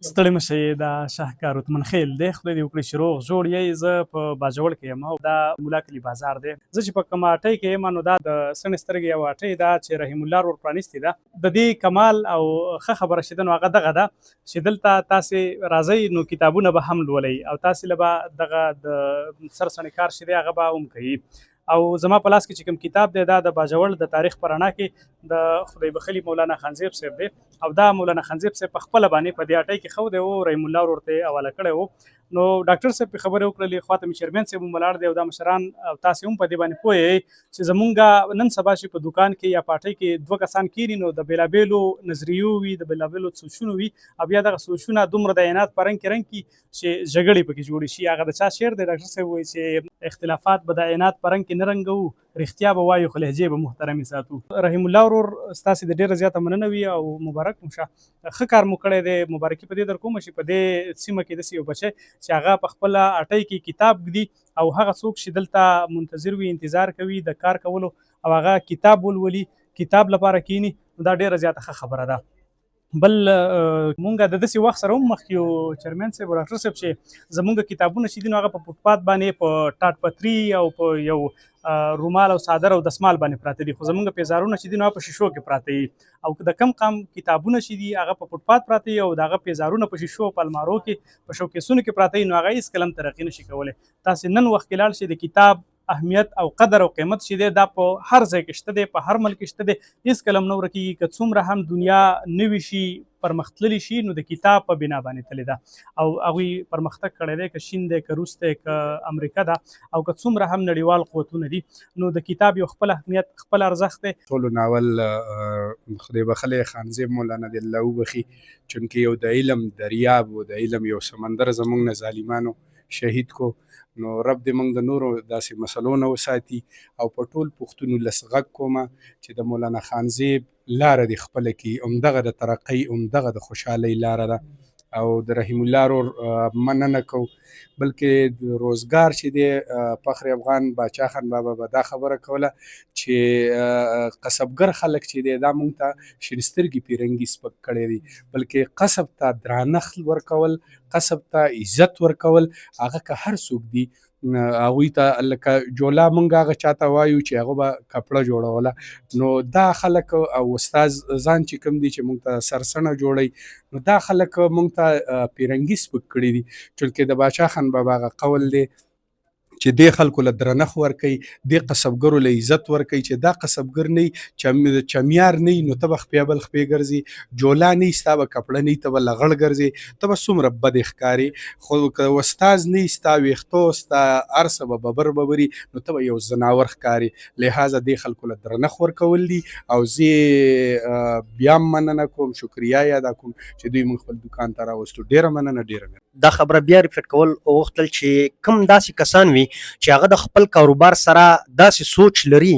ستړی مه شئ دا شاهکار اتمن خیل دی خدای دې وکړي چې روغ جوړ یې. زه په باجوړ کې یم او دا ملا کلي بازار دی. زه چې په کومه اټۍ کې یم نو دا د سڼې سترګې یوه اټۍ ده چې رحیم الله ور پرانیستې ده. د دې کمال او ښه خبره چې ده نو هغه دغه ده چې دلته تاسې راځئ نو کتابونه به هم لولئ او تاسې له به دغه د سرسڼې کار چې دی هغه به هم کوي. او زما په لاس کې چې کوم کتاب دی دا د باجوړ د تاریخ په رڼا کې د خدای بخلي مولانا خانزیب صاحب دی او دا مولانا خانزیب صاحب په خپله باندې په دې اټۍ کې ښودی و، رحیم الله ورته یې حواله کړی و. نو ډاکټر صاحب پرې خبرې وکړلې، خواته مې چیرمین صاحب هم ولاړ دی او دا مشران او تاسې هم په دې باندې پوه یئ چې زمونږ نن سبا چې په دوکان کې یا په اټۍ کې دوه کسان کښېني نو د بېلابېلو نظریو وي، د بېلابېلو سوچونو وي او بیا دغه سوچونه دومره د عینات په رنګ کې رنګ کړي چې جګړې پکې جوړې شي. هغه د چا شعر دی؟ ډاکټر صاحب وایي چې اختلافات به د عینات په رنګ کې نه رنګوو، رښتیا به وایو خو لهجې به محترمې ساتو. رحیم الله ورور ستاسې د ډېره زیاته مننه وي او مبارک مو شه. ښه کار مو کړی دی، مبارکي په دې در کومه چې په دې سیمه کې داسې یو بچی چې هغه په خپله اټۍ کې کتاب ږدي او هغه څوک چې دلته منتظر وي، انتظار کوي د کار کولو او هغه کتاب ولولي، کتاب لپاره کښېني، نو دا ډېره زیاته ښه خبره ده. بل مونږ د داسې وخت سره هم مخ یو چیرمین صاحب او ډاکټر صاحب چې زمونږ کتابونه چې دي نو هغه په فوټپات باندې په ټاټ پتري او په یو رومال او څادر او دسمال باندې پراته دي، خو زمونږ پیزارونه چې دي نو هغه په شیشو کې پراته دي او د کم قام کتابونه چې دي هغه په فوټپات پراته دي او د هغه پیزارونه په شیشو په المارو کې په شوکیسونو کې پراته دي، نو هغه هېڅکله هم ترقي نشي کولی. تاسې نن وخت کې لاړ شئ، د کتاب اهمیت او قدر او قیمت چې دی دا په هر ځای کې شته دی، په هر ملک کې شته دی، هېڅکله هم نه ورکېږي. که څومره هم دنیا نوي شي، پرمختللي شي، نو د کتاب په بنا باندې تللی ده او هغوی پرمختګ کړی دی، که چین دی، که روس دی، که امریکا ده او که څومره هم نړیوال قوتونه دي، نو د کتاب یو خپل اهمیت، خپل ارزښت دی. ټولو ناول خدای بخلی خانزیب مولانا دې الله وبخي، چونکې یو د علم دریاب و، د علم یو سمندر زموږ نه ظالمانو شهید کو، نو رب دې موږ د نورو داسې مسلو نه وساتي. او په ټول پښتونو لس غږ کومه چې د مولانا خانزیب لاره دې خپله کړي، همدغه د ترقۍ، همدغه د خوشحالۍ لاره ده. او د رحیم الله ورور مننه کو، بلکې د روزګار چې دی فخر افغان باچا خان بابا به دا خبره کوله چې قصبګر خلک چې دی دا موږ ته شین سترګې پیرنګي سپک کړی دي، بلکې قصب ته درانخت ورکول، قصب ته عزت ورکول، هغه که هر څوک دي هغوی ته لکه جولا موږ هغه چاته وایو چې هغه به کپړه جوړوله، نو دا خلک او استاد ځان چې کوم دي چې موږ ته سرسڼه جوړوي، نو دا خلک موږ ته پیرنګي سپک کړي دي. چونکې د باچا خان بابا هغه قول دی چې دې خلکو له درنښت ورکوي، دې قصبګرو له عزت ورکوي چې دا قصبګر نه چمیار نه نو ته به خپې بل خپې ګرځي، جولا نه ستا به کپړه نه، ته به لغړ ګرځې، ته به څومره بد ښکارې، خو که استاز نه ستا ویښتو ستا هر څه به ببر ببري، نو ته به یو ځناور ښکارې. لهذا دې خلکو له درنښت ورکول دي. او زه بیا مننه کوم، شکریا یې ادا کوم چې دوی موږ خپل دوکان ته راوستو. ډېره مننه، ډېره مننه. دا خبره بیا ریپیټ کول وغوښتل چې کوم داسې کسان وي چې هغه د خپل کاروبار سره داسې سوچ لري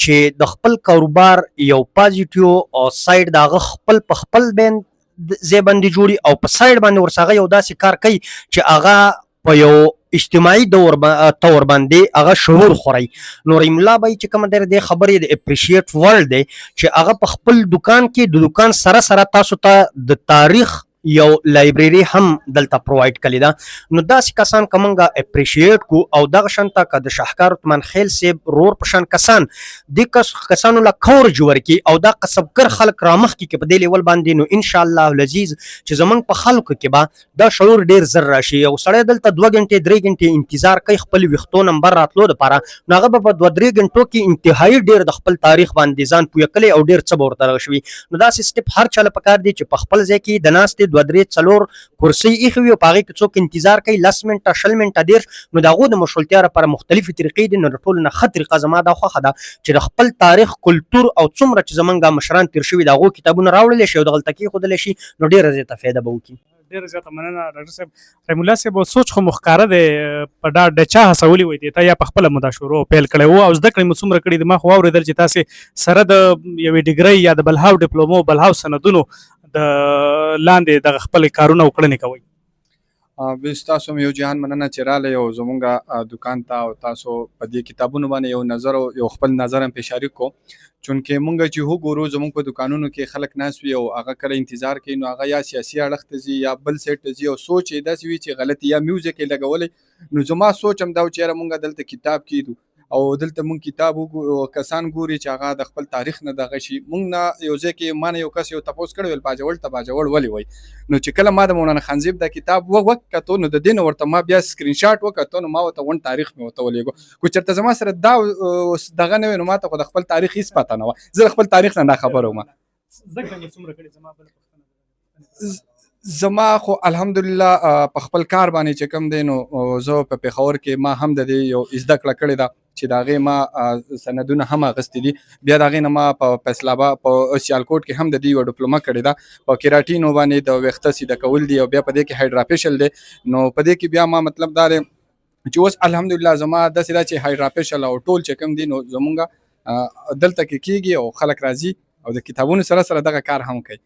چې د خپل کاروبار یو پازیټیو او سایډ د هغه خپل په خپل ځای باندې جوړي او په سایډ باندې ورڅخه یو داسې کار کوي چې هغه په یو اجتماعي طور باندې هغه شعور خوري. نو رحیم الله بھائی چې کوم دې خبرې د اپریشیټ ورلد دی چې هغه په خپل دکان کې د دکان سره سره تاسو ته د تاریخ یو لایبرری هم دلته پرووایډ کړی ده. نو داسې کسان که موږ اپریشیټ کو او دغه شانته که د شاهکار اتمن خیل صاحب رور په شان کسان دې کسانو له کورج ورکړي او دا قصبګر خلک رامخکې کړي په دې لیول باندې، نو انشاءالله العزیز چې زموږ په خلکو کې به دا شعور ډېر زر راشي. یو سړی دلته 2 غنټې 3 غنټې انتظار کوي خپل ویښتو نمبر راتلو دپاره، نو هغه به په 2-3 غنټو کې انتهایي ډېر د خپل تاریخ باندې ځان پوه کړی او ډېر څه به ورته راشوي. نو داسې سټپ هر چا له پکار دی چې په خپل ځای کې د ناستې 2-3-4 کرسۍ ایښې وي او په هغې کې څوک انتظار کوي 10 منټه 20 منټه 10، نو د هغو د مشغولتیا لپاره مختلفې طریقې دي. نو د ټولو نه ښه طریقه زما دا خوښه ده چې د خپل تاریخ، کلتور او څومره چې زمونږ مشران تېر شوي د هغو کتابونه راوړلی شي او دغلته کېښودلی شي، نو ډېره زیاته فایده به وکړي. ډېره زیاته مننه ډاکټر صاحب. رحیم الله صاحب سوچ خو مو ښکاره دی، په ډاډ د چا هڅولي وی دی، تا یا په خپله مو دا شروع پیل کړی و او زده کړې مو څومره کړي دي؟ ما خو واورېدل چې تاسې سره د یوې ډګرۍ یا د بلهاو ډپلومو بلهاو سندونو د لاندې دغه خپل کارونه او کړنې کوئ. بس تاسو هم یو جهان مننه چې راغلی او زمونږ دکان ته او تاسو په دې کتابونو باندې یو نظر او یو خپل نظر هم پې شریک کړو چونکې مونږ چې وګورو زمونږ په دکانونو کې خلک ناست وي او هغه کله انتظار کوي نو هغه یا سیاسي اړخ ته ځي یا بل سایډ ته ځي او سوچ یې داسې وي چې غلط یا میوزیک یې لګولی نو زما سوچ هم دا و چې یاره مونږ دلته کتاب کیدو او دلته مونږ کتاب کسان ګوري چې هغه د خپل تاریخ نه دغه شي مونږ نه یو ځای کې ما نه یو کس یو تپوس کړی ویل باجوړ ته باجوړ ولې وایي نو چې کله ما د مولانا خانزیب دا کتاب وکتو نو د دې نه ورته ما بیا سکرین شاټ وکتو نو ما ورته ون تاریخ مې ورته ولېږو خو چېرته زما سره دا دغه نه وي نو ما ته خو د خپل تاریخ هېڅ پته نه وه زه د خپل تاریخ نه ناخبره وم زده کړه مې څومره کړې زما بله پوښتنه زما خو الحمدلله په خپل کار باندې چې کوم دی نو زه په پېښور کې ما هم د دې یو زده کړه کړې ده چې د هغې ما سندونه هم اخیستي دي بیا د هغې نه ما په فیصل آباد په سیالکوټ کې هم د دې یوه ډپلومه کړې ده په کیراټینو باندې د ویښته سیده کول دي او بیا په دې کې هایډراپیشل دی نو په دې کې بیا ما مطلب دا دی چې اوس الحمدلله زما داسې ده چې هایډراپیشل او ټول چې کوم دي نو زمونږ دلته کې کېږي او خلک راځي او د کتابونو سره سره دغه کار هم کوي